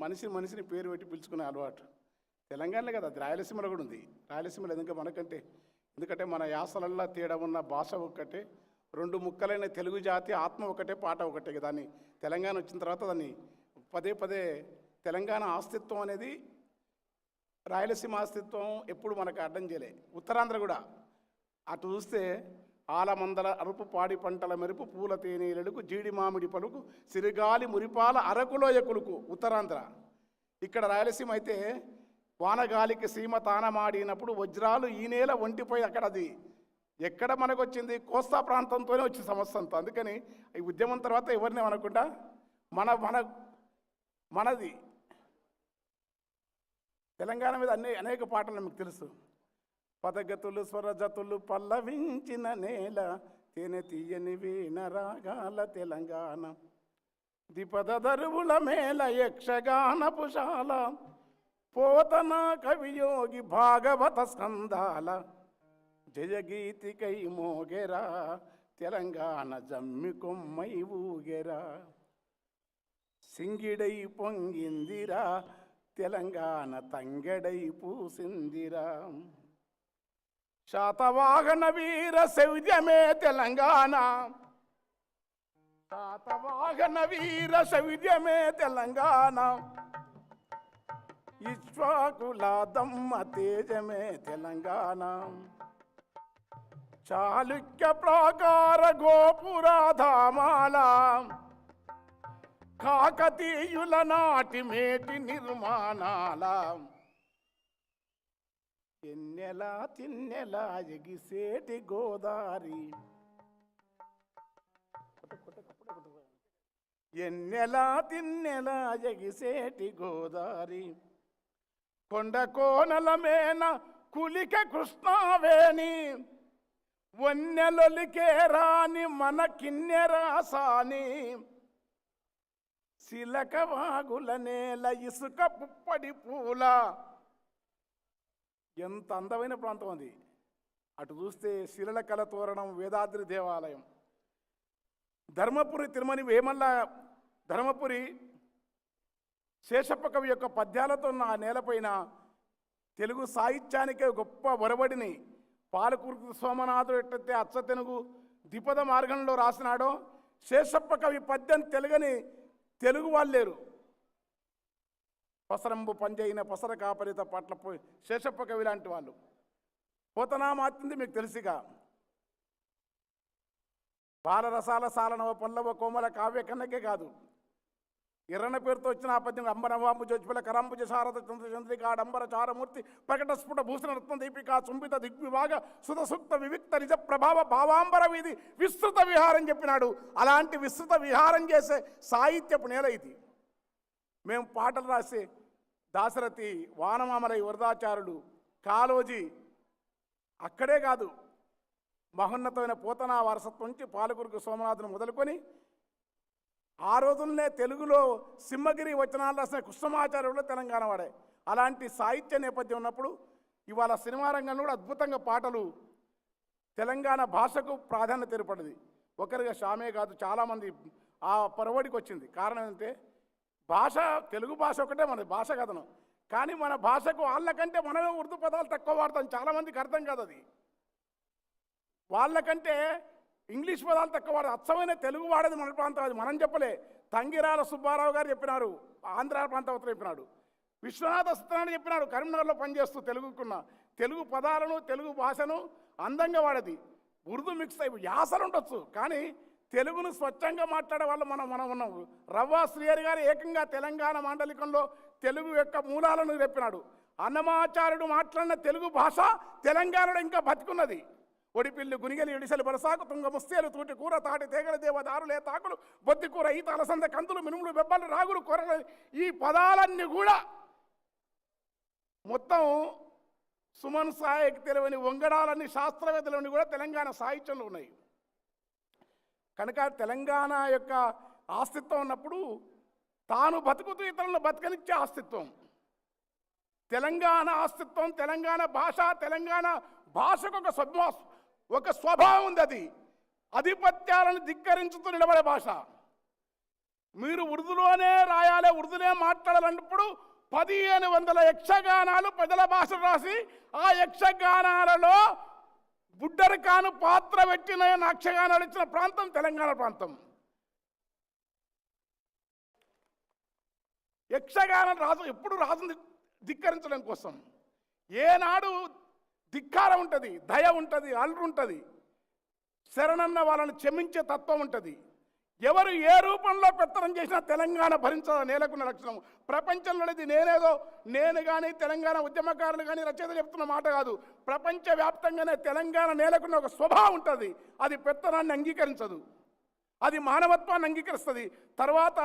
మనిషిని పేరు పెట్టి పిలుచుకునే అలవాటు తెలంగాణలో కదా, అది రాయలసీమలో కూడా ఉంది. రాయలసీమలో ఎందుకంటే మనకంటే, ఎందుకంటే మన యాసలల్లో తేడా ఉన్న భాష ఒక్కటే, రెండు ముక్కలైన తెలుగు జాతి ఆత్మ ఒకటే, పాట ఒకటే. దాన్ని తెలంగాణ వచ్చిన తర్వాత దాన్ని పదే పదే తెలంగాణ అస్తిత్వం అనేది, రాయలసీమ అస్తిత్వం ఎప్పుడు మనకు అడ్డం చేయలే. ఉత్తరాంధ్ర కూడా అటు చూస్తే ఆలమందల అరుపు, పాడి పంటల మెరుపు, పూల తేనీలెడుకు, జీడి మామిడి పలుకు, సిరిగాలి మురిపాల అరకులోయ కులుకు ఉత్తరాంధ్ర. ఇక్కడ రాయలసీమ అయితే వానగాలికి సీమ తానమాడినప్పుడు వజ్రాలు ఈ నేల ఒంటిపోయి, అక్కడ అది ఎక్కడ మనకు వచ్చింది? కోస్తా ప్రాంతంతోనే వచ్చింది సమస్య అంతా. అందుకని ఈ ఉద్యమం తర్వాత ఎవరిని అనకుండా మనది తెలంగాణ మీద అనేక పాటలు మీకు తెలుసు. పదగతులు స్వరజతులు పల్లవించిన నేల, తేనె తీయని వీణ రాగాల తెలంగాణ, దిపద దరువుల మేల యక్షగానపుశాల, పోతన కవియోగి భాగవత స్కందాల, జయగీతికై మోగెరా తెలంగాణ జమ్మి కొమ్మై ఊగెరా, సింగిడై పొంగిందిరా తెలంగాణ తంగెడై పూసిందిరా, శాతవాహన వీర శౌర్యమే తెలంగాణ, శాతవాహన వీర శౌర్యమే తెలంగాణ, ఇక్ష్వాకుల దమ్మ తేజమే తెలంగాణ, చాళుక్య ప్రాకార గోపురాధామాల, కాకతీయుల నాటి మేటి నిర్మాణాల, ఎన్నెలా తిన్నెలా ఎగిసేటి గోదారి, ఎన్నెలా తిన్నెలా ఎగిసేటి గోదారి, కొండ కోనల మేన కులిక కృష్ణావేణి, వన్నెలొలికే రాని మన కిన్నెరాసాని, శిలక వాగుల నేల ఇసుక పుప్పడి పూల. ఎంత అందమైన ప్రాంతం అది. అటు చూస్తే శిలల కల తోరణం వేదాద్రి దేవాలయం, ధర్మపురి తిరుమని వేమల్ల ధర్మపురి శేషప్ప కవి యొక్క పద్యాలతో ఉన్న ఆ నేలపైన తెలుగు సాహిత్యానికే గొప్ప ఒరవడిని పాలకుర్తి సోమనాథుడు ఎట్టయితే అచ్చ తెలుగు ద్విపద మార్గంలో రాసినాడో, శేషప్ప కవి పద్యం తెలుగని తెలుగు వాళ్ళు లేరు. పసరంబు పంజైన పసర కాపరిత పట్ల శేషప్ప కవి లాంటి వాళ్ళు. పోతనామాత్యంది మీకు తెలుసుగా, బాలరసాల సాలనవ పల్లవ కోమల కావ్య కన్నకే కాదు, ఎర్రన పేరుతో వచ్చిన ఆ పద్యం అంబనవాంబు జోజ్పల కరాంబుజ శారద చంద్రచంద్రిక డంబర చారమూర్తి ప్రకట స్ఫుట భూషణ రత్న దీపిక చుంబిత దిగ్విభాగ సుత సూక్త వివిక్త నిజ ప్రభావ భావాంబర వీధి విస్తృత విహారం చెప్పినాడు. అలాంటి విస్తృత విహారం చేసే సాహిత్యపు నేల ఇది. మేము పాటలు రాసే దాశరథి, వానమామలై, వరదాచారుడు, కాళోజీ, అక్కడే కాదు మహోన్నతమైన పోతనా వారసత్వం నుంచి పాలకుర్తి సోమనాథుని మొదలుకొని ఆ రోజుల్నే తెలుగులో సింహగిరి వచనాలు రాసిన కృష్ణమాచార్యులు తెలంగాణ వాడే. అలాంటి సాహిత్య నేపథ్యం ఉన్నప్పుడు ఇవాళ సినిమా రంగంలో కూడా అద్భుతంగా పాటలు తెలంగాణ భాషకు ప్రాధాన్యత ఏర్పడింది. ఒకరిగా షామే కాదు, చాలామంది ఆ పరవడికి వచ్చింది. కారణం ఏంటంటే భాష, తెలుగు భాష ఒకటే మన భాష కథను, కానీ మన భాషకు వాళ్ళకంటే మనమే ఉర్దూ పదాలు తక్కువ వాడతాం. చాలామందికి అర్థం కాదు అది. వాళ్ళకంటే ఇంగ్లీష్ పదాలు తక్కువ వాడదు. అచ్చమైన తెలుగు వాడేది మన ప్రాంతం. అది మనం చెప్పలే, తంగిరాల సుబ్బారావు గారు చెప్పినారు, ఆంధ్ర ప్రాంతం చెప్పినాడు. విశ్వనాథ సత్యనారాయణ చెప్పినాడు, కరీంనగర్లో పనిచేస్తూ తెలుగు పదాలను తెలుగు భాషను అందంగా వాడేది. ఉర్దూ మిక్స్ అయి యాసలు ఉండొచ్చు, కానీ తెలుగును స్వచ్ఛంగా మాట్లాడే వాళ్ళు మనం ఉన్నాం. రవ్వ శ్రీహరి గారు ఏకంగా తెలంగాణ మాండలికంలో తెలుగు యొక్క మూలాలను చెప్పినాడు. అన్నమాచార్యుడు మాట్లాడిన తెలుగు భాష తెలంగాణలో ఇంకా బతికున్నది. ఒడిపిల్లి గునిగలి ఇడిసెలు బరసాకు తుంగ ముస్తేలు తూటి కూర తాటి తేగల దేవదారులే తాకులు బొద్ది కూర ఈత అలసంద కందులు మినుములు బెబ్బలు రాగులు కూరలు, ఈ పదాలన్నీ కూడా మొత్తం సుమన్ సాయికి తెలియని వంగడాలన్నీ శాస్త్రవేత్తలన్నీ కూడా తెలంగాణ సాహిత్యంలో ఉన్నాయి. కనుక తెలంగాణ యొక్క అస్తిత్వం ఉన్నప్పుడు తాను బతుకుతూ ఇతరులను బతకనిచ్చే అస్తిత్వం తెలంగాణ అస్తిత్వం. తెలంగాణ భాష, తెలంగాణ భాషకు ఒక స్వభావం ఉంది. అది ఆధిపత్యాలను ధిక్కరించుతూ నిలబడే భాష. మీరు ఉర్దూలోనే రాయాలి, ఉర్దూనే మాట్లాడాలన్నప్పుడు 1500 యక్షగానాలు ప్రజల భాష రాసి ఆ యక్షగానాలలో బుడ్డరికాను పాత్ర పెట్టిన యక్షగానాలు ఇచ్చిన ప్రాంతం తెలంగాణ ప్రాంతం. యక్షగానం రాజు ఎప్పుడు రాజుని ధిక్కరించడం కోసం. ఏనాడు ధిక్కారం ఉంటుంది, దయ ఉంటుంది, అల్లు ఉంటుంది, శరణన్న వాళ్ళని క్షమించే తత్వం ఉంటుంది. ఎవరు ఏ రూపంలో పెత్తనం చేసినా తెలంగాణ భరించ నేలకున్న లక్షణం. ప్రపంచంలో నేను కానీ తెలంగాణ ఉద్యమకారులు కానీ రచయిత చెప్తున్న మాట కాదు. ప్రపంచవ్యాప్తంగానే తెలంగాణ నేలకున్న ఒక స్వభావం ఉంటుంది. అది పెత్తనాన్ని అంగీకరించదు, అది మానవత్వాన్ని అంగీకరిస్తుంది. తర్వాత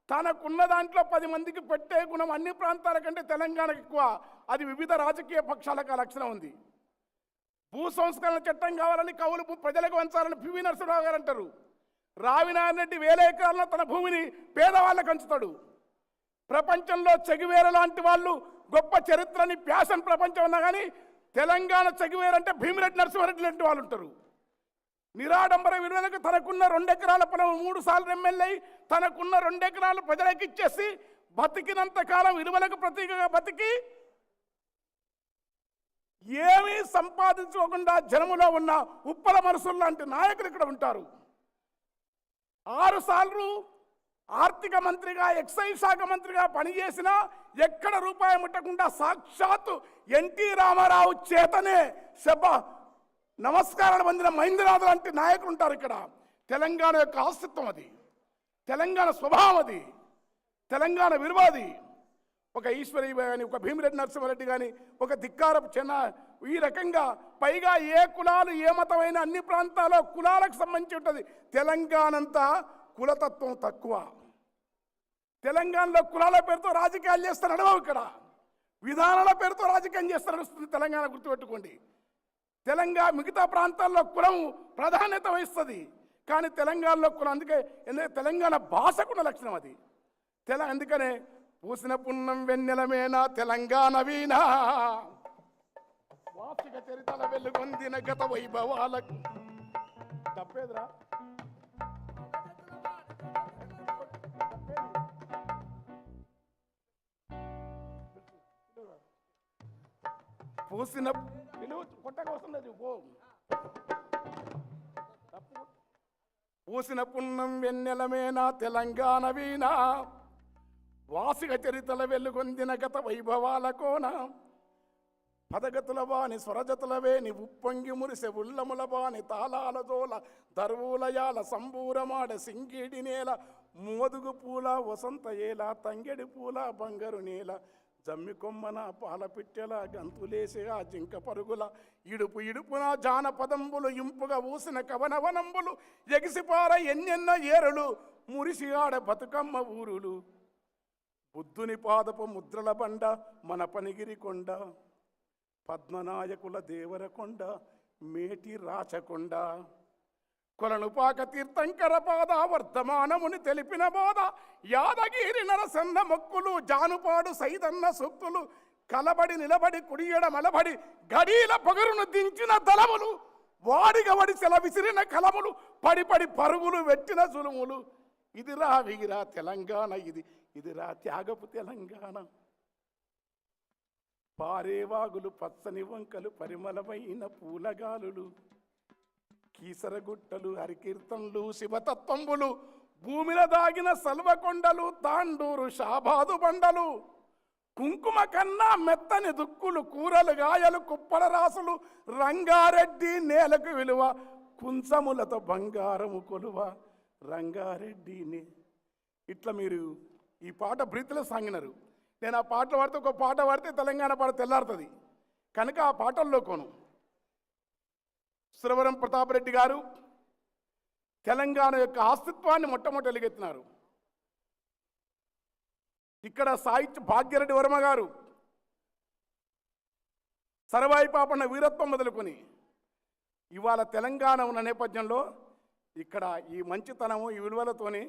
తనకున్న దాంట్లో 10 మందికి పెట్టే గుణం అన్ని ప్రాంతాల కంటే తెలంగాణకు ఎక్కువ. అది వివిధ రాజకీయ పక్షాలకు ఆ లక్షణం ఉంది. భూ సంస్కరణ చట్టం కావాలని కౌలు ప్రజలకు వంచాలని పివి నరసింహరావు గారు అంటారు. రావినారాయణ రెడ్డి 1000 ఎకరాల్లో తన భూమిని పేదవాళ్ళకు పంచుతాడు. ప్రపంచంలో చెగువేర లాంటి వాళ్ళు గొప్ప చరిత్రని ప్యాషన్ ప్రపంచం ఉన్నా కానీ తెలంగాణ చెగువేరంటే భీమిరెడ్డి నరసింహారెడ్డి లాంటి వాళ్ళు ఉంటారు. నిరాడంబర విలువలకు తనకున్న 2 ఎకరాల పొలం 3 సార్లు ఎమ్మెల్యే తనకున్న 2 ఎకరాలు ప్రజలకు ఇచ్చేసి బతికినంత కాలం విలువలకు ప్రతీకగా బతికి ఏమీ సంపాదించుకోకుండా జనములో ఉన్న ఉప్పల మనసులు లాంటి నాయకులు ఇక్కడ ఉంటారు. 6 సార్లు ఆర్థిక మంత్రిగా, ఎక్సైజ్ శాఖ మంత్రిగా పనిచేసిన ఎక్కడ రూపాయి ముట్టకుండా సాక్షాత్తు ఎన్టీ రామారావు చేతనే నమస్కారాలు పొందిన మహేంద్రనాథ్ లాంటి నాయకులు ఉంటారు ఇక్కడ. తెలంగాణ యొక్క అస్తిత్వం అది, తెలంగాణ స్వభావం అది, తెలంగాణ విలువ అది. ఒక ఈశ్వరి కానీ, ఒక భీమిరెడ్డి నరసింహారెడ్డి కానీ, ఒక ధిక్కారపు ఈ రకంగా పైగా ఏ కులాలు ఏ మతమైన అన్ని ప్రాంతాల్లో కులాలకు సంబంధించి ఉంటుంది. తెలంగాణ అంతా కులతత్వం తక్కువ. తెలంగాణలో కులాల పేరుతో రాజకీయాలు చేస్తారు నడవవు. ఇక్కడ విధానాల పేరుతో రాజకీయం చేస్తారు నడుస్తుంది తెలంగాణ. గుర్తుపెట్టుకోండి, తెలంగాణ మిగతా ప్రాంతాల్లో కులం ప్రాధాన్యత వహిస్తుంది, కానీ తెలంగాణలో కులం. అందుకే తెలంగాణ భాషకున్న లక్షణం అది. అందుకనే పూసిన పున్నం వెన్నెలమేనా తెలంగాణ వీణా, వార్షిక చరితల వెలుగొందిన గత వైభవాలకు. తప్పేదిరా, పూసిన పిలువు కొట్టక వస్తుంది. పూసిన పున్నం వెన్నెలమేనా తెలంగాణ వీణా, వాసిక చరితల వెలుగొందిన గత వైభవాల కోన, పదగతుల బాని స్వరజతుల వేని ఉప్పొంగి మురిసె ఉల్లముల బాని తాళాల జోల దర్వులయాల సంబూరమాడ సింగిడి నేల, మోదుగు పూల వసంత ఏల తంగెడి పూల బంగారు నేల, జమ్మి కొమ్మన పాల పిట్టెల గంతులేసే ఆ జింక పరుగుల, ఇడుపు ఇడుపున జానపదంబులు ఇంపుగా ఊసిన కవనవనంబులు, ఎగిసిపార ఎన్నెన్న ఏరులు మురిసి ఆడ బతుకమ్మ ఊరులు, బుద్ధుని పాదపు ముద్రల బండ మన పనిగిరి కొండ, పద్మనాయకుల దేవరకొండ మేటి రాచకొండ, కొలనుపాక తీర్థంకర పాద వర్ధమానముని తెలిపిన బోధ, యాదగిరి నరసన్న మొక్కులు జానుపాడు సైదన్న సొక్కులు, కలబడి నిలబడి కుడియడ మలబడి గడీల పొగరును దించిన దళములు, వాడిగవడి సెల విసిరిన కలములు, పడిపడి పరుగులు వెట్టిన జులుములు, ఇదిరా వీరా తెలంగాణ, ఇదిరా త్యాగపు తెలంగాణ. పారేవాగులు పచ్చని వంకలు పరిమళమైన పూలగాలులు, కీసరగుట్టలు హరికీర్తనలు శివతత్వంబులు, భూమిలో దాగిన సల్వకొండలు తాండూరు షాబాదు బండలు, కుంకుమ కన్నా మెత్తని దుక్కులు కూరలు గాయలు కుప్పల రాసులు, రంగారెడ్డి నేలకు విలువ కుంచములతో బంగారము కొలువ రంగారెడ్డిని. ఇట్లా మీరు ఈ పాట బ్రీత్లో సాగినారు. నేను ఆ పాటలు పాడితే ఒక పాట పాడితే తెలంగాణ పాట తెల్లారుతుంది కనుక ఆ పాటల్లో కోను. సురవరం ప్రతాపరెడ్డి గారు తెలంగాణ యొక్క అస్తిత్వాన్ని మొట్టమొదటి వెలుగెత్తినారు. ఇక్కడ సాహిత్య భాగ్యరెడ్డి వర్మ గారు సరవాయి పాపన్న వీరత్వం మొదలుకొని ఇవాళ తెలంగాణ ఉన్న నేపథ్యంలో ఇక్కడ ఈ మంచితనము ఈ విలువలతోని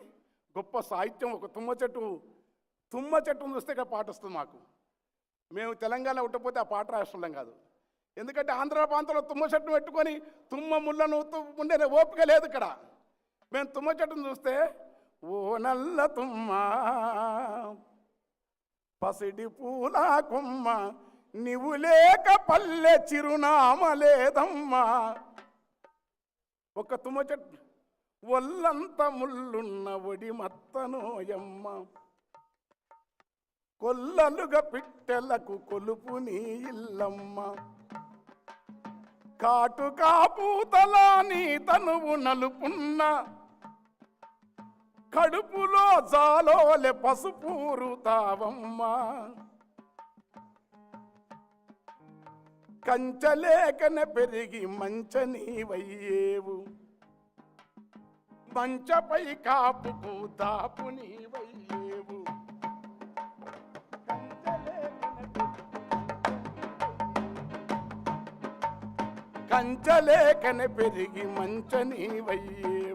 గొప్ప సాహిత్యం. ఒక తుమ్మ చెట్టును చూస్తే ఇక్కడ పాట వస్తుంది మాకు. మేము తెలంగాణ ఉట్టపోతే ఆ పాట రాష్ట్రం కాదు. ఎందుకంటే ఆంధ్ర ప్రాంతంలో తుమ్మ చెట్టును పెట్టుకొని తుమ్మ ముళ్ళను ఉండే ఓపిక లేదు ఇక్కడ. మేము తుమ్మ చెట్టును చూస్తే ఓ నల్ల తుమ్మ పసిడి పూల కొమ్మ నీవు లేక పల్లె చిరునామ లేదమ్మా. ఒక తుమ్మ చెట్టు ఒల్లంత ముల్లున్న ఒడి మత్తనోయమ్మ, కొల్లలుగా పిట్టెలకు కొలుపు నీ ఇల్లమ్మ. కాటు కాపూతలా నీ తనువు నలుపున్న, కడుపులో జాలోలె పసుపూరుతావమ్మ. కంచలేకన పెరిగి మంచనీవయ్యేవు, మంచపై కాపుకు దాపు నీవయ్యేవు. కంచలేకన పెరిగి మంచనీవయ్యేవు.